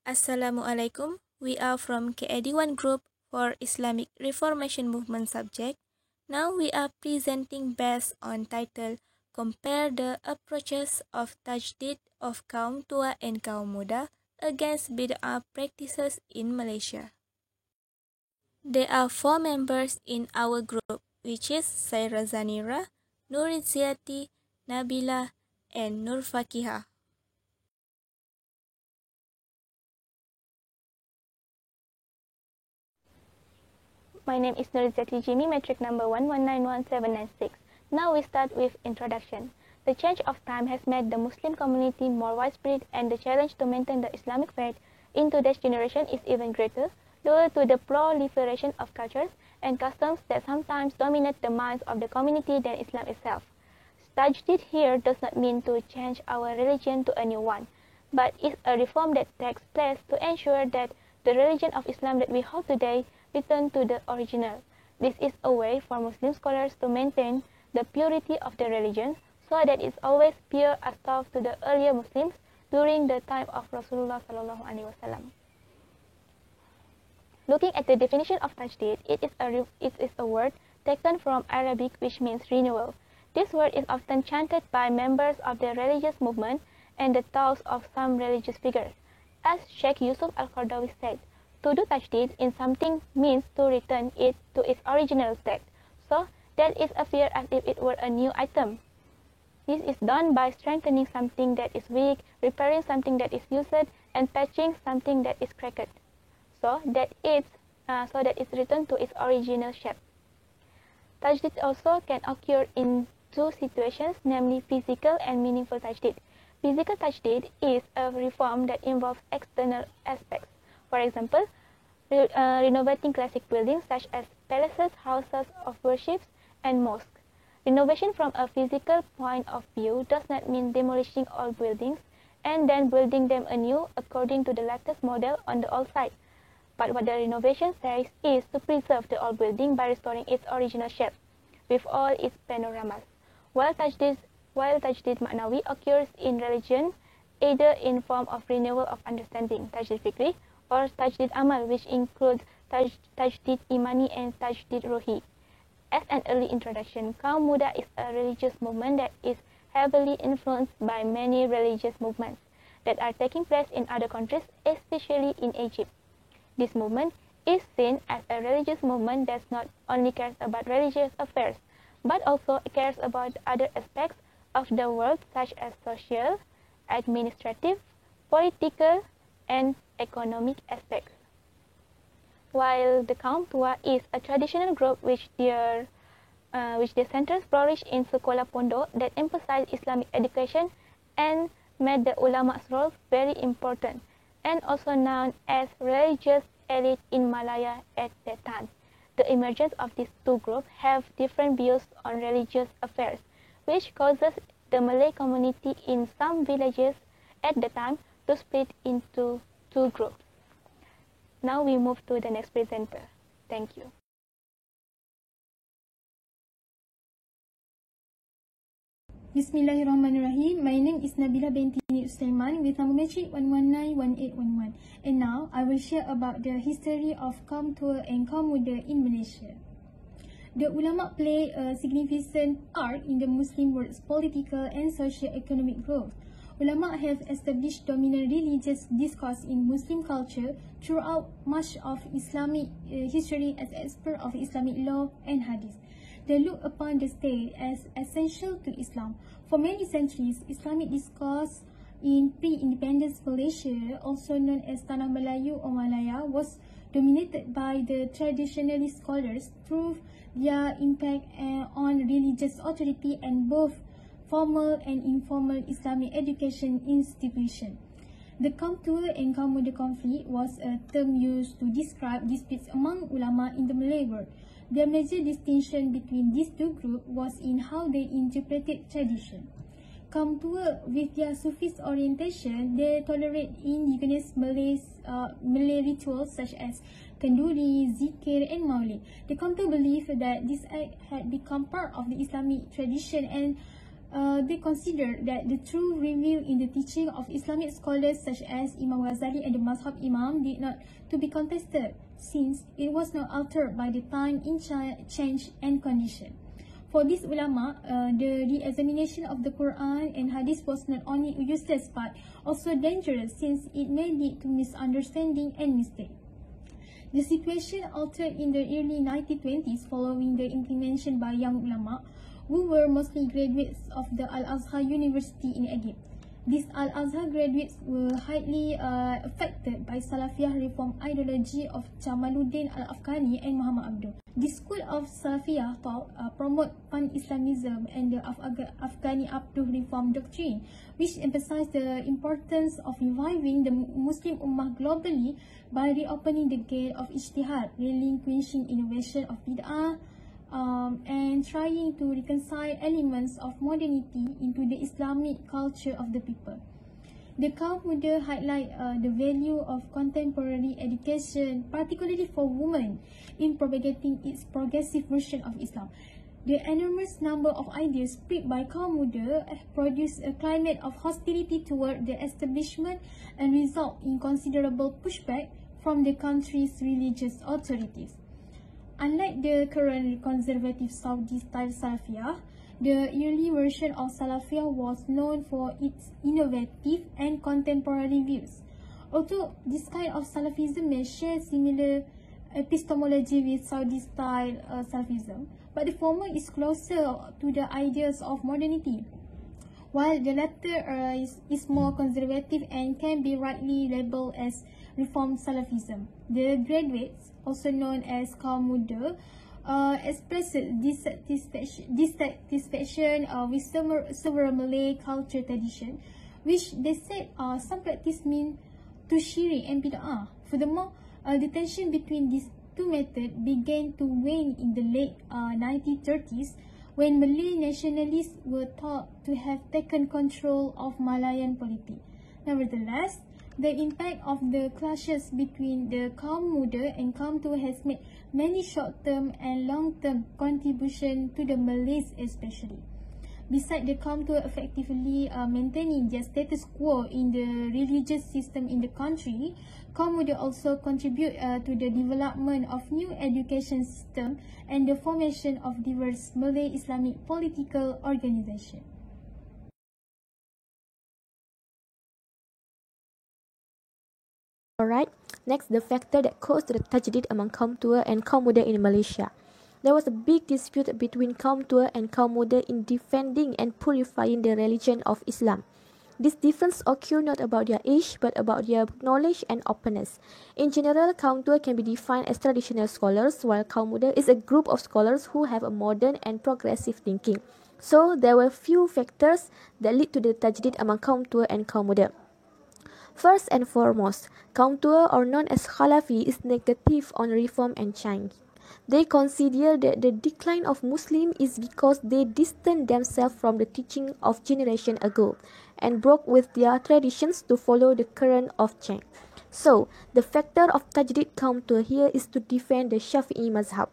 Assalamualaikum. We are from KAD1 Group for Islamic Reformation Movement subject. Now we are presenting based on title Compare the approaches of Tajdid of Kaum Tua and Kaum Muda against Bid'ah practices in Malaysia. There are 4 members in our group, which is Saira Zanira, Nuriziati, Nabila, and Nur Fakihah. My name is Nurizati Jimmy, metric number 1191796. Now we start with introduction. The change of time has made the Muslim community more widespread, and the challenge to maintain the Islamic faith in today's generation is even greater, due to the proliferation of cultures and customs that sometimes dominate the minds of the community than Islam itself. Tajdid here does not mean to change our religion to a new one, but is a reform that takes place to ensure that the religion of Islam that we hold today return to the original. This is a way for Muslim scholars to maintain the purity of the religion so that it's always pure as taught to the earlier Muslims during the time of Rasulullah SAW. Looking at the definition of tajdid, it is a word taken from Arabic which means renewal. This word is often chanted by members of the religious movement and the thoughts of some religious figures. As Sheikh Yusuf Al-Qardawi said, to do tajdid in something means to return it to its original state, so that it appears as if it were a new item. This is done by strengthening something that is weak, repairing something that is used, and patching something that is cracked, so that it's returned to its original shape. Tajdid also can occur in 2 situations, namely physical and meaningful tajdid. Physical tajdid is a reform that involves external aspects. For example, renovating classic buildings such as palaces, houses of worship, and mosques. Renovation from a physical point of view does not mean demolishing all buildings and then building them anew according to the latest model on the old site. But what the renovation says is to preserve the old building by restoring its original shape, with all its panoramas. While tajdid ma'nawi occurs in religion, either in form of renewal of understanding, tajdid fikri, or tajdid amal, which includes tajdid imani and tajdid ruhi. As an early introduction, Kaum Muda is a religious movement that is heavily influenced by many religious movements that are taking place in other countries, especially in Egypt. This movement is seen as a religious movement that not only cares about religious affairs, but also cares about other aspects of the world such as social, administrative, political, and economic aspects. While the Kaum Tua is a traditional group which their centers flourish in sekolah pondok that emphasize Islamic education and made the ulama's role very important, and also known as religious elite in Malaya at that time. The emergence of these 2 groups have different views on religious affairs, which causes the Malay community in some villages at the time to split into 2 groups. Now we move to the next presenter. Thank you. Bismillahirrahmanirrahim. My name is Nabila binti Sulaiman with number metric 1191811. And now I will share about the history of Kaum Tua and Kaum Muda in Malaysia. The ulama play a significant part in the Muslim world's political and socio-economic growth. Ulama have established dominant religious discourse in Muslim culture throughout much of Islamic history as expert of Islamic law and hadith. They look upon the state as essential to Islam. For many centuries, Islamic discourse in pre-independence Malaysia, also known as Tanah Melayu or Malaya, was dominated by the traditionalist scholars through their impact on religious authority and both formal and informal Islamic education institutions. The Kaum Tua and Kaum Muda conflict was a term used to describe disputes among ulama in the Malay world. The major distinction between these 2 groups was in how they interpreted tradition. Kaum Tua, with their Sufist orientation, they tolerate indigenous Malay rituals such as kenduri, zikir, and maulid. They come to believe that this act had become part of the Islamic tradition and they consider that the truth revealed in the teaching of Islamic scholars such as Imam Ghazali and the Mazhab Imam did not to be contested, since it was not altered by the time in change and condition. For these ulama, the re-examination of the Quran and Hadith was not only useless but also dangerous, since it may lead to misunderstanding and mistake. The situation altered in the early 1920s following the implementation by young ulama, who were mostly graduates of the Al-Azhar University in Egypt. These Al-Azhar graduates were highly affected by Salafiyah reform ideology of Jamaluddin Al-Afghani and Muhammad Abduh. This school of Salafiyah thought promote pan-Islamism and the Afghani Abduh reform doctrine, which emphasized the importance of reviving the Muslim Ummah globally by reopening the gate of ijtihad, relinquishing innovation of bid'ah, and trying to reconcile elements of modernity into the Islamic culture of the people. The Kaum Muda highlight the value of contemporary education, particularly for women, in propagating its progressive version of Islam. The enormous number of ideas spread by Kaum Muda produced a climate of hostility toward the establishment and result in considerable pushback from the country's religious authorities. Unlike the current conservative Saudi-style Salafiyah, the early version of Salafiyah was known for its innovative and contemporary views. Although this kind of Salafism may share similar epistemology with Saudi-style Salafism, but the former is closer to the ideas of modernity, while the latter is more conservative and can be rightly labeled as Reform Salafism. The graduates, also known as Kaum Muda, expressed dissatisfaction with several Malay culture tradition, which they said some practice mean to syirik and bid'ah. Furthermore, the tension between these two methods began to wane in the late 1930s, when Malay nationalists were thought to have taken control of Malayan politics. Nevertheless, the impact of the clashes between the Kaum Muda and Kaum Tua has made many short-term and long-term contributions to the Malays especially. Besides the Kaum Tua effectively maintaining their status quo in the religious system in the country, Kaum Muda also contribute to the development of new education system and the formation of diverse Malay Islamic political organizations. Alright, next the factor that caused the tajdid among Kaum Tua and Kaum Muda in Malaysia. There was a big dispute between Kaum Tua and Kaum Muda in defending and purifying the religion of Islam. This difference occurred not about their age but about their knowledge and openness. In general, Kaum Tua can be defined as traditional scholars, while Kaum Muda is a group of scholars who have a modern and progressive thinking. So there were few factors that lead to the tajdid among Kaum Tua and Kaum Muda. First and foremost, Kaum Tua, or known as Khalafi, is negative on reform and change. They consider that the decline of Muslims is because they distanced themselves from the teaching of generation ago and broke with their traditions to follow the current of change. So, the factor of tajdid Kaum Tua here is to defend the Shafi'i mazhab.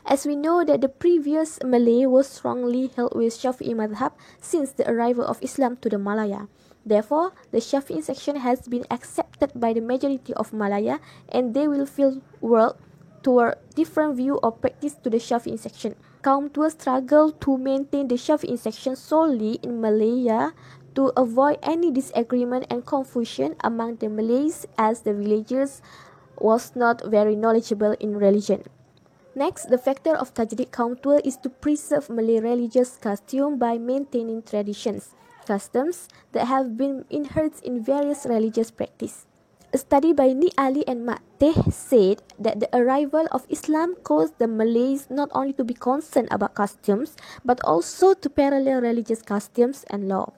As we know that the previous Malay was strongly held with Shafi'i madhab since the arrival of Islam to the Malaya. Therefore, the Shafi'i section has been accepted by the majority of Malaya, and they will feel world toward different view or practice to the Shafi'i section. Kaum Tua struggle to maintain the Shafi'i section solely in Malaya to avoid any disagreement and confusion among the Malays, as the villagers was not very knowledgeable in religion. Next, the factor of tajdid Kaum Tua is to preserve Malay religious costume by maintaining traditions, customs that have been inherited in various religious practice. A study by Ni Ali and Mat Teh said that the arrival of Islam caused the Malays not only to be concerned about customs, but also to parallel religious customs and law.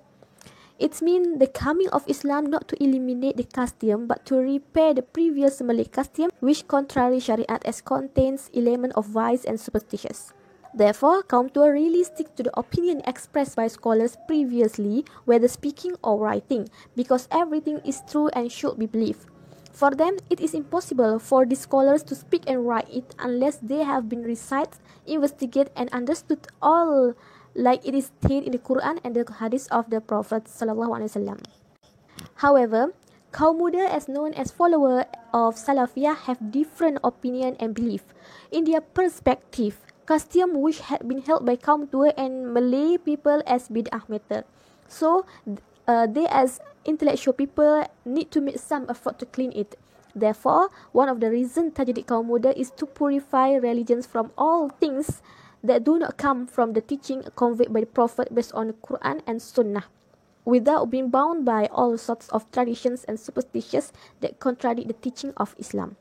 It means the coming of Islam not to eliminate the custom, but to repair the previous Malay custom, which contrary Shariat as contains element of vice and superstitious. Therefore, Kaum Tua really stick to the opinion expressed by scholars previously, whether speaking or writing, because everything is true and should be believed. For them, it is impossible for the scholars to speak and write it unless they have been recited, investigated and understood all like it is stated in the Quran and the Hadith of the Prophet ﷺ. However, kaum muda, as known as followers of Salafiyah, have different opinion and belief. In their perspective, custom which had been held by kaum tua and Malay people as bid'ah matter. So, they as intellectual people need to make some effort to clean it. Therefore, one of the reasons Tajdid kaum muda is to purify religions from all things that do not come from the teaching conveyed by the Prophet based on the Quran and Sunnah, without being bound by all sorts of traditions and superstitions that contradict the teaching of Islam.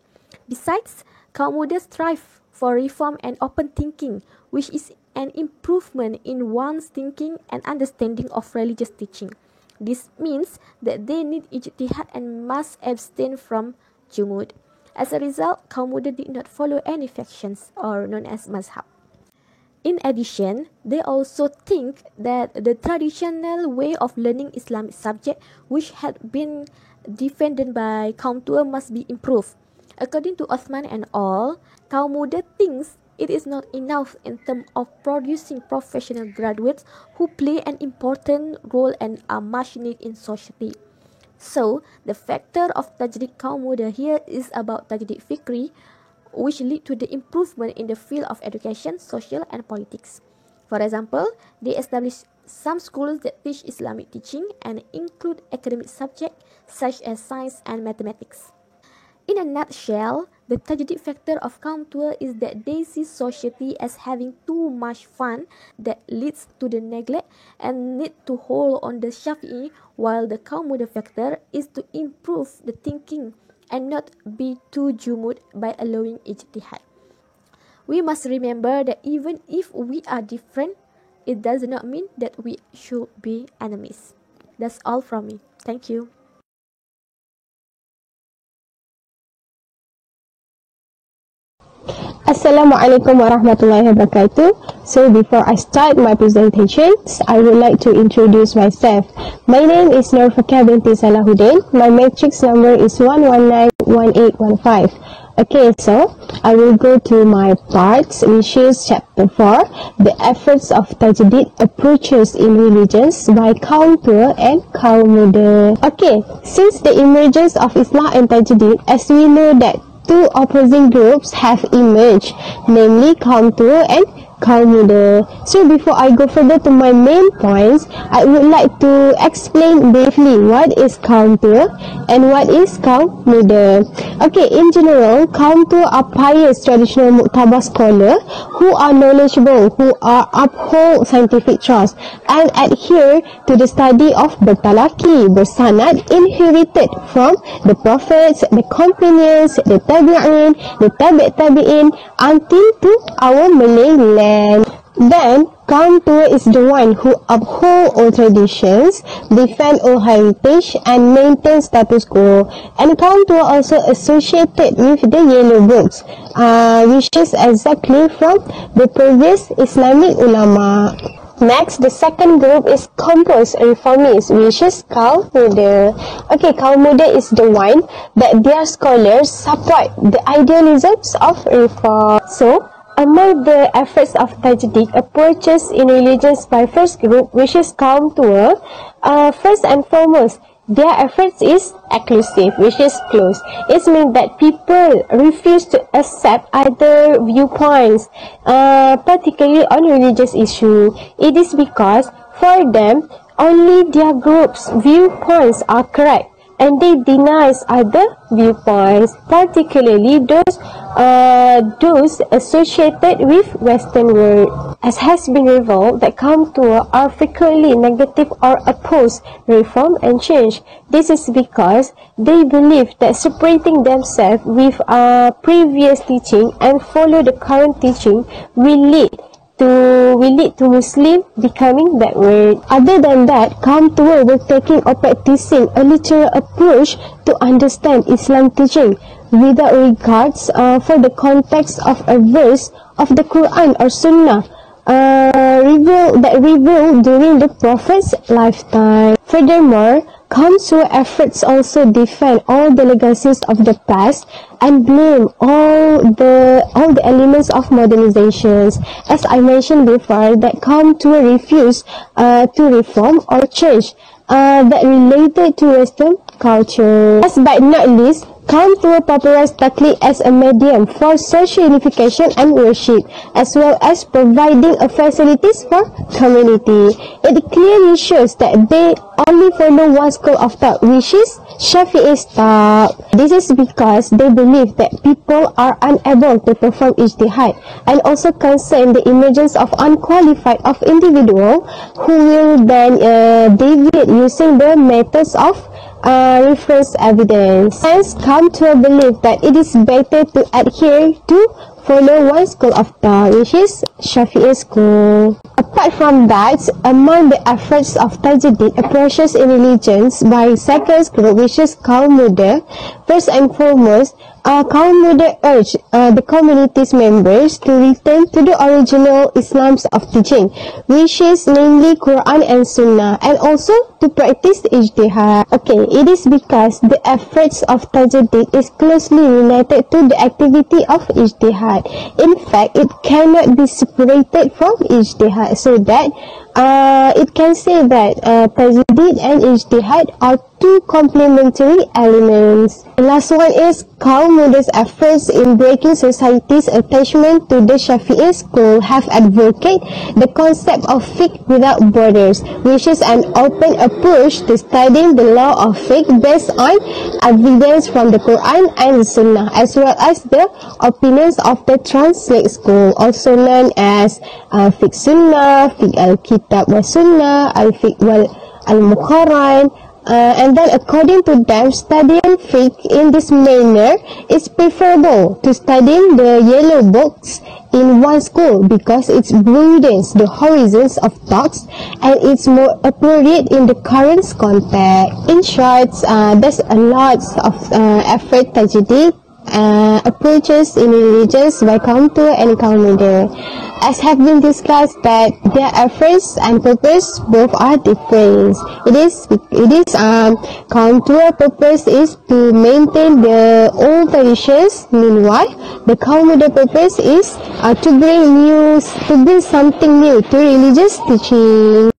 Besides, kaum muda strive for reform and open thinking, which is an improvement in one's thinking and understanding of religious teaching. This means that they need ijtihad and must abstain from jumud. As a result, kaum muda did not follow any factions or known as mazhab. In addition, they also think that the traditional way of learning Islamic subject, which had been defended by kaum tua, must be improved. According to Osman and all, kaum muda thinks it is not enough in terms of producing professional graduates who play an important role and are much needed in society. So, the factor of Tajdid kaum muda here is about Tajdid fikri, which lead to the improvement in the field of education, social and politics. For example, they establish some schools that teach Islamic teaching and include academic subjects such as science and mathematics. In a nutshell, the Tajdid factor of kaum tua is that they see society as having too much fun that leads to the neglect and need to hold on the Shafi'i, while the kaum muda factor is to improve the thinking and not be too jumud by allowing ijtihad. We must remember that even if we are different, it does not mean that we should be enemies. That's all from me. Thank you. Assalamualaikum warahmatullahi wabarakatuh. So before I start my presentations, I would like to introduce myself. My name is Nurfakah binti Salahuddin. My matrix number is 1191815. Okay, so I will go to my parts, which is chapter 4, the efforts of Tajdid approaches in religions by kaum tua and kaum muda. Okay, since the emergence of Islah and Tajdid, as we know that two opposing groups have emerged, namely kaum tua and kaum muda. So before I go further to my main points, I would like to explain briefly what is kaum tua and what is kaum muda. Okay, in general, kaum tua are pious traditional muktabar scholar who are knowledgeable, who are uphold scientific trust and adhere to the study of bertalaki, bersanad inherited from the prophets, the companions, the tabi'in, the tabi'in until to our Malay land. Then, kaum tua is the one who uphold all traditions, defend all heritage and maintain status quo. And kaum tua also associated with the yellow books, which is exactly from the previous Islamic ulama. Next, the second group is composed reformists, which is kaum muda. Okay, kaum muda is the one that their scholars support the idealisms of reform. So, among the efforts of Tajdid approaches in religions by first group, which is kaum tua, first and foremost, their efforts is exclusive, which is closed. It means that people refuse to accept other viewpoints, particularly on religious issue. It is because for them, only their group's viewpoints are correct, and they deny other viewpoints, particularly those associated with Western world. As has been revealed, that kaum tua are frequently negative or oppose reform and change. This is because they believe that separating themselves with previous teaching and follow the current teaching will lead to Muslim becoming backward. Other than that, kaum tua were taking or practicing a literal approach to understand Islam teaching without regards for the context of a verse of the Quran or Sunnah revealed during the Prophet's lifetime. Furthermore, Kaum Tua efforts also defend all the legacies of the past and blame all the elements of modernizations. As I mentioned before, that Kaum Tua refused to reform or change that related to Western culture. Last but not least, Kaum Tua popularized taklid as a medium for social unification and worship, as well as providing facilities for community. It clearly shows that they only follow one school of thought, which is Shafi'i's thought. This is because they believe that people are unable to perform ijtihad, and also concern the emergence of unqualified of individual who will then deviate using the methods of reference evidence. Hence, Kaum Tua believe that it is better to adhere to follow one school of thought, which is Shafi'i school. Apart from that, among the efforts of Tajuddin approaches in religions by second group, which is Kaum Muda, first and foremost, Kaum Muda urged the community's members to return to the original Islam's of teaching, which is namely Quran and Sunnah, and also to practice ijtihad. Okay, it is because the efforts of Tajuddin is closely related to the activity of ijtihad. In fact, it cannot be separated from ijtihad, so that it can say that Tajuddin and ijtihad are two complementary elements. The last one is Kaum Muda's efforts in breaking society's attachment to the Shafi'i school have advocated the concept of fiqh without borders, which is an open approach to studying the law of fiqh based on evidence from the Quran and the Sunnah, as well as the opinions of the Translate school, also known as Fiqh Sunnah, Fiqh Al-Kitab wa Sunnah, Al-Fiqh wal Al-Muqarran. And then according to them, studying fiqh in this manner is preferable to studying the yellow books in one school because it broadens the horizons of thoughts and it's more appropriate in the current context. In short, there's a lot of effort Tajuddin approaches in religions by Kaum Tua and Kaum Muda. As have been discussed, that their efforts and purpose both are different. It is Kaum Tua purpose is to maintain the old traditions. Meanwhile, the Kaum Muda purpose is to bring something new to religious teaching.